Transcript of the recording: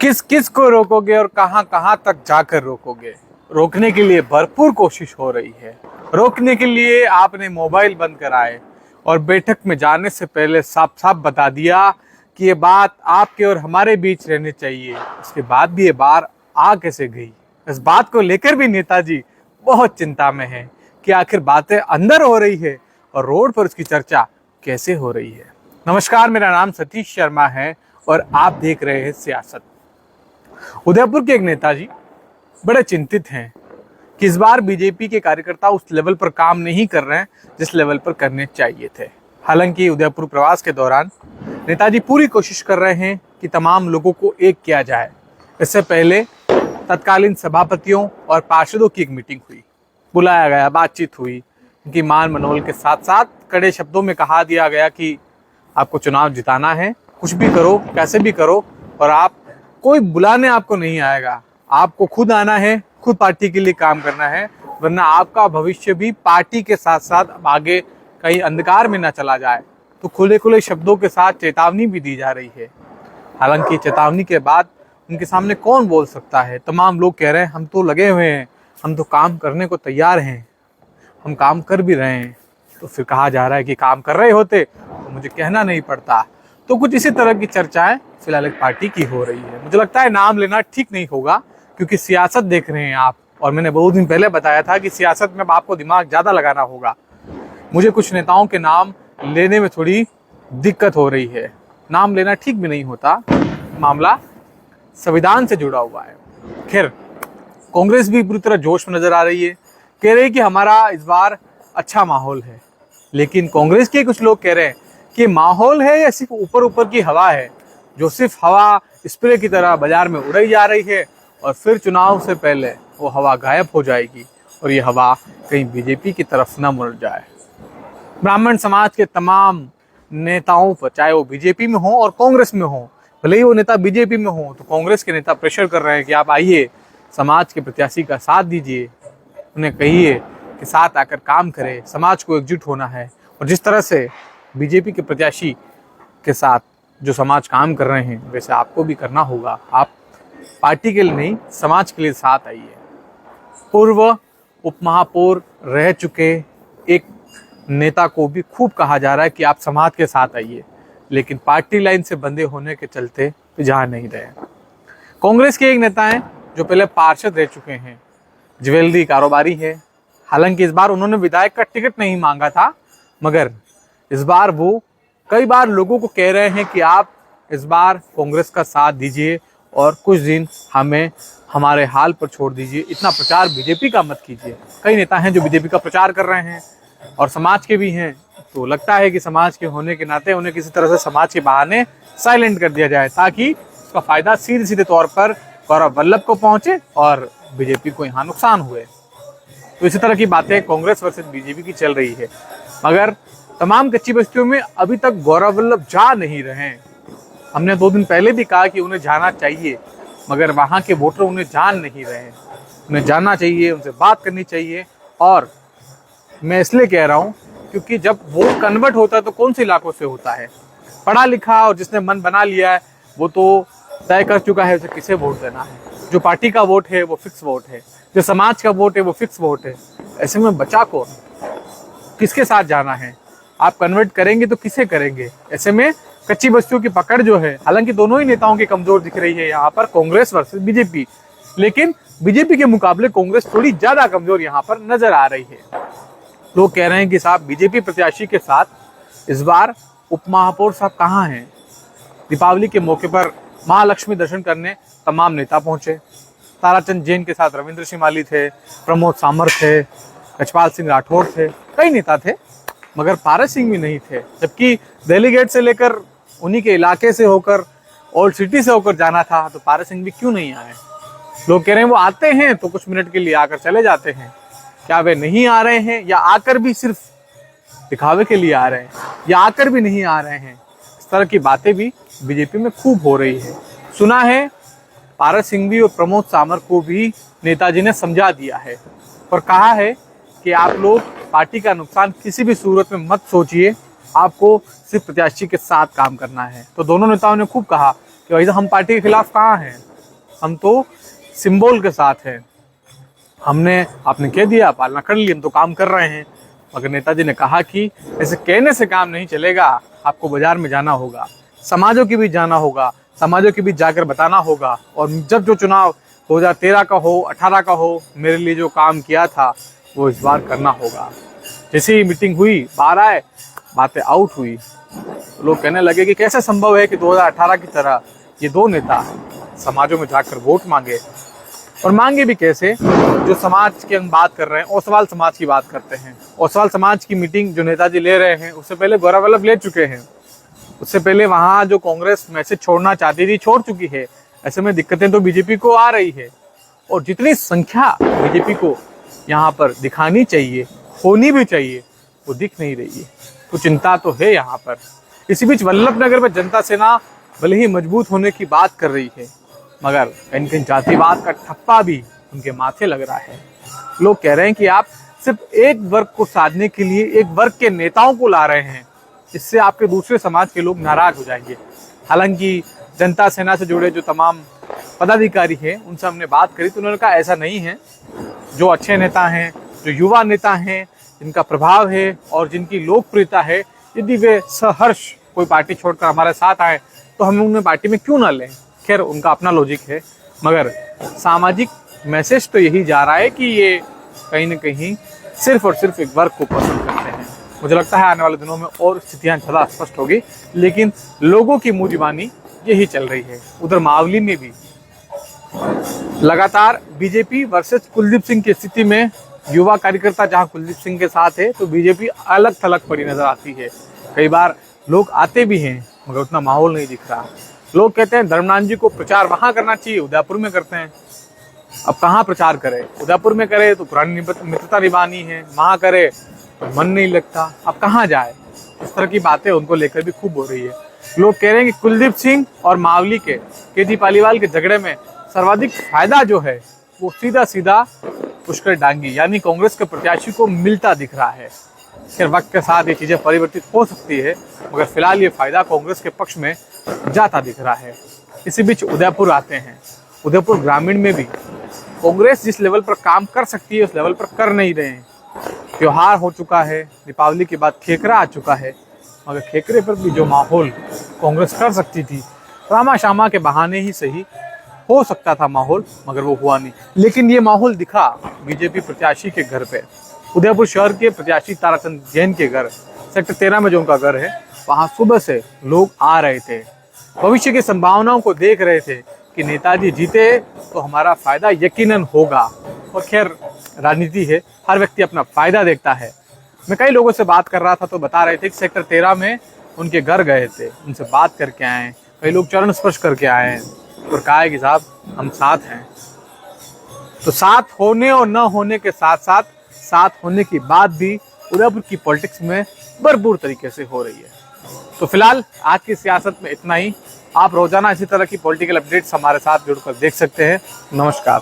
किस किस को रोकोगे और कहां कहां तक जाकर रोकोगे। रोकने के लिए भरपूर कोशिश हो रही है। रोकने के लिए आपने मोबाइल बंद कराए और बैठक में जाने से पहले साफ साफ बता दिया कि ये बात आपके और हमारे बीच रहनी चाहिए। उसके बाद भी ये बात आ कैसे गई, इस बात को लेकर भी नेताजी बहुत चिंता में है कि आखिर बातें अंदर हो रही है और रोड पर उसकी चर्चा कैसे हो रही है। नमस्कार, मेरा नाम सतीश शर्मा है और आप देख रहे हैं सियासत। उदयपुर के एक नेताजी बड़े चिंतित हैं कि इस बार बीजेपी के कार्यकर्ता उस लेवल पर काम नहीं कर रहे हैं जिस लेवल पर करने चाहिए थे। हालांकि उदयपुर प्रवास के दौरान नेताजी पूरी कोशिश कर रहे हैं कि तमाम लोगों को एक किया जाए। इससे पहले तत्कालीन सभापतियों और पार्षदों की एक मीटिंग हुई, बुलाया गया, बातचीत हुई। उनकी मान मनोल के साथ साथ कड़े शब्दों में कहा दिया गया कि आपको चुनाव जिताना है, कुछ भी करो, कैसे भी करो, और आप कोई बुलाने आपको नहीं आएगा, आपको खुद आना है, खुद पार्टी के लिए काम करना है, वरना आपका भविष्य भी पार्टी के साथ साथ आगे कहीं अंधकार में ना चला जाए। तो खुले खुले शब्दों के साथ चेतावनी भी दी जा रही है। हालांकि चेतावनी के बाद उनके सामने कौन बोल सकता है। तमाम लोग कह रहे हैं हम तो लगे हुए हैं, हम तो काम करने को तैयार हैं, हम काम कर भी रहे हैं। तो फिर कहा जा रहा है कि काम कर रहे होते तो मुझे कहना नहीं पड़ता। तो कुछ इसी तरह की चर्चाएं फिलहाल एक पार्टी की हो रही है। मुझे लगता है नाम लेना ठीक नहीं होगा, क्योंकि सियासत देख रहे हैं आप, और मैंने बहुत दिन पहले बताया था कि सियासत में आपको दिमाग ज़्यादा लगाना होगा। मुझे कुछ नेताओं के नाम लेने में थोड़ी दिक्कत हो रही है। नाम लेना ठीक भी नहीं होता, मामला संविधान से जुड़ा हुआ है। खैर, कांग्रेस भी पूरी तरह जोश में नजर आ रही है, कह रही है कि हमारा इस बार अच्छा माहौल है। लेकिन कांग्रेस के कुछ लोग कह रहे हैं कि माहौल है या सिर्फ ऊपर ऊपर की हवा है, जो सिर्फ हवा स्प्रे की तरह बाजार में उड़ाई जा रही है और फिर चुनाव से पहले वो हवा गायब हो जाएगी और ये हवा कहीं बीजेपी की तरफ न मुड़ जाए। ब्राह्मण समाज के तमाम नेताओं पर, चाहे वो बीजेपी में हो और कांग्रेस में हो, भले ही वो नेता बीजेपी में हो, तो कांग्रेस के नेता प्रेशर कर रहे हैं कि आप आइए, समाज के प्रत्याशी का साथ दीजिए, उन्हें कहिए कि साथ आकर काम करें, समाज को एकजुट होना है। और जिस तरह से बीजेपी के प्रत्याशी के साथ जो समाज काम कर रहे हैं, वैसे आपको भी करना होगा। आप पार्टी के लिए नहीं, समाज के लिए साथ आइए। पूर्व उपमहापौर रह चुके एक नेता को भी खूब कहा जा रहा है कि आप समाज के साथ आइए, लेकिन पार्टी लाइन से बंधे होने के चलते जहाँ नहीं रहे। कांग्रेस के एक नेता हैं जो पहले पार्षद रह चुके हैं, ज्वेलरी कारोबारी है। हालांकि इस बार उन्होंने विधायक का टिकट नहीं मांगा था, मगर इस बार वो कई बार लोगों को कह रहे हैं कि आप इस बार कांग्रेस का साथ दीजिए और कुछ दिन हमें हमारे हाल पर छोड़ दीजिए, इतना प्रचार बीजेपी का मत कीजिए। कई नेता हैं जो बीजेपी का प्रचार कर रहे हैं और समाज के भी हैं, तो लगता है कि समाज के होने के नाते उन्हें किसी तरह से समाज के बहाने साइलेंट कर दिया जाए, ताकि उसका फायदा सीधे सीधे तौर पर गौरव वल्लभ को पहुंचे और बीजेपी को यहाँ नुकसान हुए। तो इसी तरह की बातें कांग्रेस वर्सेस बीजेपी की चल रही है, मगर तमाम कच्ची बस्तियों में अभी तक गौरव वल्लभ जा नहीं रहे हैं। हमने 2 दिन पहले भी कहा कि उन्हें जाना चाहिए, मगर वहाँ के वोटर उन्हें जान नहीं रहे हैं। उन्हें जानना चाहिए, उनसे बात करनी चाहिए। और मैं इसलिए कह रहा हूँ क्योंकि जब वोट कन्वर्ट होता है तो कौन से इलाकों से होता है। पढ़ा लिखा और जिसने मन बना लिया है वो तो तय कर चुका है उसे किसे वोट देना है। जो पार्टी का वोट है वो फिक्स वोट है, जो समाज का वोट है वो फिक्स वोट है। ऐसे में बचा कौन, किसके साथ जाना है? आप कन्वर्ट करेंगे तो किसे करेंगे? ऐसे में कच्ची बस्तियों की पकड़ जो है, हालांकि दोनों ही नेताओं की कमजोर दिख रही है यहाँ पर, कांग्रेस वर्सेस बीजेपी, लेकिन बीजेपी के मुकाबले कांग्रेस थोड़ी ज्यादा कमजोर यहाँ पर नजर आ रही है। लोग कह रहे हैं कि साहब बीजेपी प्रत्याशी के साथ इस बार उपमहापौर साहब कहाँ हैं? दीपावली के मौके पर महालक्ष्मी दर्शन करने तमाम नेता पहुंचे। ताराचंद जैन के साथ रविंद्र शिमाली थे, प्रमोद सामर थे, गजपाल सिंह राठौर थे, कई नेता थे, मगर पारस सिंह भी नहीं थे। जबकि दिल्ली गेट से लेकर उन्हीं के इलाके से होकर, ओल्ड सिटी से होकर जाना था, तो पारस सिंह भी क्यों नहीं आए? लोग कह रहे हैं वो आते हैं तो कुछ मिनट के लिए आकर चले जाते हैं। क्या वे नहीं आ रहे हैं, या आकर भी सिर्फ दिखावे के लिए आ रहे हैं, या आकर भी नहीं आ रहे हैं? इस तरह की बातें भी बीजेपी में खूब हो रही है। सुना है पारस सिंह भी और प्रमोद सामर को भी नेताजी ने समझा दिया है और कहा है कि आप लोग पार्टी का नुकसान किसी भी सूरत में मत सोचिए, आपको सिर्फ प्रत्याशी के साथ काम करना है। तो दोनों नेताओं ने खूब कहा कि भाई हम पार्टी के खिलाफ कहाँ हैं, हम तो सिंबल के साथ हैं। आपने कह दिया, पालना कर ली, हम तो काम कर रहे हैं। मगर नेताजी ने कहा कि ऐसे कहने से काम नहीं चलेगा, आपको बाजार में जाना होगा, समाजों के बीच जाना होगा, समाजों के बीच जाकर बताना होगा। और जब जो चुनाव 2013 का हो, 18 का हो, मेरे लिए जो काम किया था वो इस बार करना होगा। जैसे ही मीटिंग हुई, बाहर आए, बातें आउट हुई, लोग कहने लगे कि कैसे संभव है कि 2018 की तरह ये दो नेता समाजों में जाकर वोट मांगे। और मांगे भी कैसे, जो समाज की हम बात कर रहे हैं, ओसवाल समाज की बात करते हैं। ओसवाल समाज की मीटिंग जो नेताजी ले रहे हैं, उससे पहले गौरव वल्लभ ले चुके हैं। उससे पहले वहाँ जो कांग्रेस मैसेज छोड़ना चाहती थी, छोड़ चुकी है। ऐसे में दिक्कतें तो बीजेपी को आ रही है। और जितनी संख्या बीजेपी को यहाँ पर दिखानी चाहिए, होनी भी चाहिए, वो दिख नहीं रही है। तो चिंता तो है यहाँ पर। इसी बीच वल्लभनगर में जनता सेना भले ही मजबूत होने की बात कर रही है, मगर कहीं कहीं जातिवाद का ठप्पा भी उनके माथे लग रहा है। लोग कह रहे हैं कि आप सिर्फ एक वर्ग को साधने के लिए एक वर्ग के नेताओं को ला रहे हैं, इससे आपके दूसरे समाज के लोग नाराज हो जाएंगे। हालांकि जनता सेना से जुड़े जो तमाम पदाधिकारी हैं, उनसे हमने बात करी तो उन्होंने कहा ऐसा नहीं है। जो अच्छे नेता हैं, जो युवा नेता हैं, जिनका प्रभाव है और जिनकी लोकप्रियता है, यदि वे सहर्ष कोई पार्टी छोड़कर हमारे साथ आए तो हम उन्हें पार्टी में क्यों ना लें। खैर, उनका अपना लॉजिक है, मगर सामाजिक मैसेज तो यही जा रहा है कि ये कहीं न कहीं सिर्फ और सिर्फ एक वर्ग को पसंद करते हैं। मुझे लगता है आने वाले दिनों में और स्थितियां ज़्यादा स्पष्ट होगी, लेकिन लोगों की मुँह जुबानी यही चल रही है। उधर मावली में भी लगातार बीजेपी वर्सेस कुलदीप सिंह की स्थिति में युवा कार्यकर्ता जहां कुलदीप सिंह के साथ है, तो बीजेपी अलग थलग पड़ी नजर आती है। कई बार लोग आते भी हैं, मगर उतना माहौल नहीं दिख रहा। लोग कहते हैं धर्मनाथ जी को प्रचार वहां करना चाहिए, उदयपुर में करते हैं। अब कहाँ प्रचार करें? उदयपुर में करे तो पुरानी मित्रता निभानी है, वहां करे तो मन नहीं लगता, अब कहाँ जाए? इस तरह की बातें उनको लेकर भी खूब हो रही है। लोग कह रहे हैं कि कुलदीप सिंह और मावली के केजी पालीवाल के झगड़े में सर्वाधिक फायदा जो है वो सीधा सीधा पुष्कर डांगी यानी कांग्रेस के प्रत्याशी को मिलता दिख रहा है। फिर वक्त के साथ ये चीजें परिवर्तित हो सकती है, मगर फिलहाल ये फायदा कांग्रेस के पक्ष में जाता दिख रहा है। इसी बीच उदयपुर आते हैं। उदयपुर ग्रामीण में भी कांग्रेस जिस लेवल पर काम कर सकती है उस लेवल पर कर नहीं रहे हैं। त्योहार हो चुका है, दीपावली के बाद खेकरा आ चुका है, मगर खेकरे पर भी जो माहौल कांग्रेस कर सकती थी, रामा शामा के बहाने ही सही हो सकता था माहौल, मगर वो हुआ नहीं। लेकिन ये माहौल दिखा बीजेपी प्रत्याशी के घर पे। उदयपुर शहर के प्रत्याशी ताराचंद जैन के घर, सेक्टर 13 में जो उनका घर है, वहाँ सुबह से लोग आ रहे थे, भविष्य की संभावनाओं को देख रहे थे कि नेताजी जीते तो हमारा फायदा यकीनन होगा। और खैर, राजनीति है, हर व्यक्ति अपना फायदा देखता है। मैं कई लोगों से बात कर रहा था तो बता रहे थे कि सेक्टर 13 में उनके घर गए थे, उनसे बात करके आए, कई लोग चरण स्पर्श करके आए हैं और कहा है कि साहब हम साथ हैं। तो साथ होने और न होने के साथ साथ साथ होने की बात भी उदयपुर की पॉलिटिक्स में भरपूर तरीके से हो रही है। तो फिलहाल आज की सियासत में इतना ही। आप रोजाना इसी तरह की पॉलिटिकल अपडेट्स हमारे साथ जुड़कर देख सकते हैं। नमस्कार।